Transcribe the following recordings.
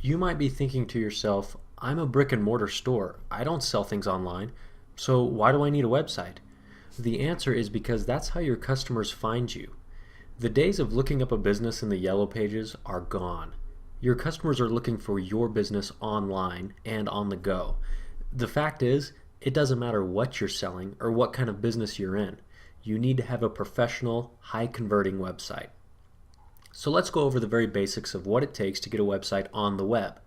You might be thinking to yourself, I'm a brick and mortar store. I don't sell things online. So why do I need a website? The answer is because that's how your customers find you. The days of looking up a business in the yellow pages are gone. Your customers are looking for your business online and on the go. The fact is, it doesn't matter what you're selling or what kind of business you're in. You need to have a professional, high-converting website. So let's go over the very basics of what it takes to get a website on the web.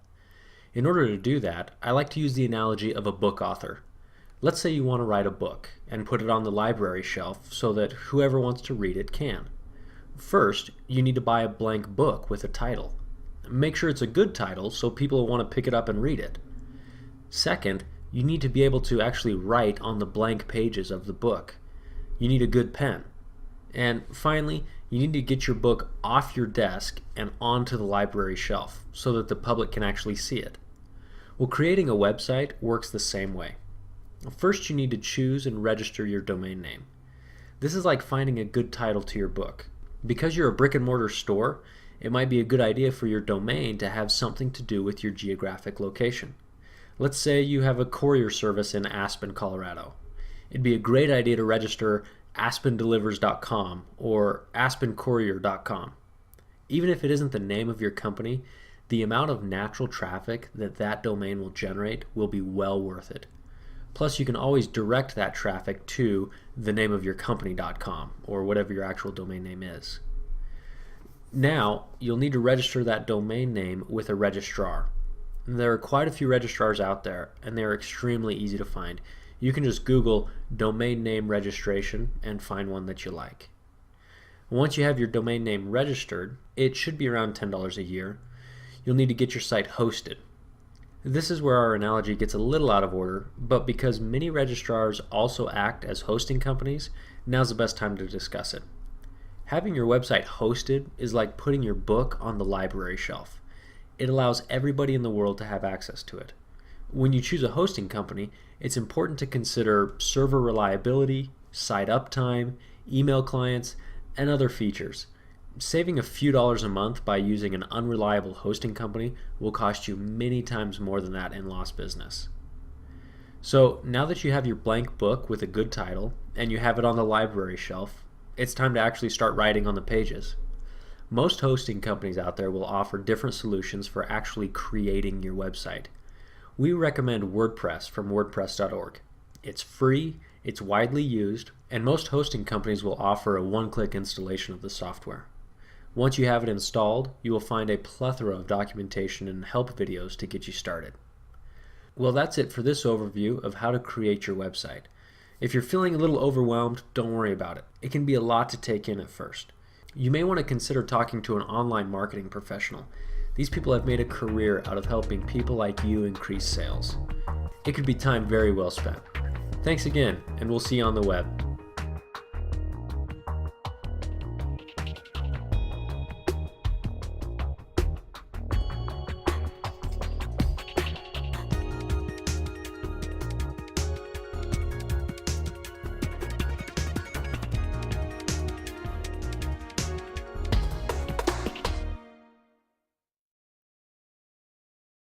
In order to do that, I like to use the analogy of a book author. Let's say you want to write a book and put it on the library shelf so that whoever wants to read it can. First, you need to buy a blank book with a title. Make sure it's a good title so people will want to pick it up and read it. Second, you need to be able to actually write on the blank pages of the book. You need a good pen. And finally, you need to get your book off your desk and onto the library shelf so that the public can actually see it. Well, creating a website works the same way. First, you need to choose and register your domain name. This is like finding a good title to your book. Because you're a brick and mortar store, it might be a good idea for your domain to have something to do with your geographic location. Let's say you have a courier service in Aspen, Colorado. It'd be a great idea to register aspendelivers.com or aspencourier.com. Even if it isn't the name of your company, the amount of natural traffic that domain will generate will be well worth it. Plus, you can always direct that traffic to the name of your company.com or whatever your actual domain name is. Now, you'll need to register that domain name with a registrar. There are quite a few registrars out there, and they're extremely easy to find. You can just Google domain name registration and find one that you like. Once you have your domain name registered, it should be around $10 a year. You'll need to get your site hosted. This is where our analogy gets a little out of order, but because many registrars also act as hosting companies, now's the best time to discuss it. Having your website hosted is like putting your book on the library shelf. It allows everybody in the world to have access to it. When you choose a hosting company, it's important to consider server reliability, site uptime, email clients, and other features. Saving a few dollars a month by using an unreliable hosting company will cost you many times more than that in lost business. So now that you have your blank book with a good title and you have it on the library shelf, it's time to actually start writing on the pages. Most hosting companies out there will offer different solutions for actually creating your website. We recommend WordPress from WordPress.org. It's free, it's widely used, and most hosting companies will offer a one-click installation of the software. Once you have it installed, you will find a plethora of documentation and help videos to get you started. Well, that's it for this overview of how to create your website. If you're feeling a little overwhelmed, don't worry about it. It can be a lot to take in at first. You may want to consider talking to an online marketing professional. These people have made a career out of helping people like you increase sales. It could be time very well spent. Thanks again, and we'll see you on the web.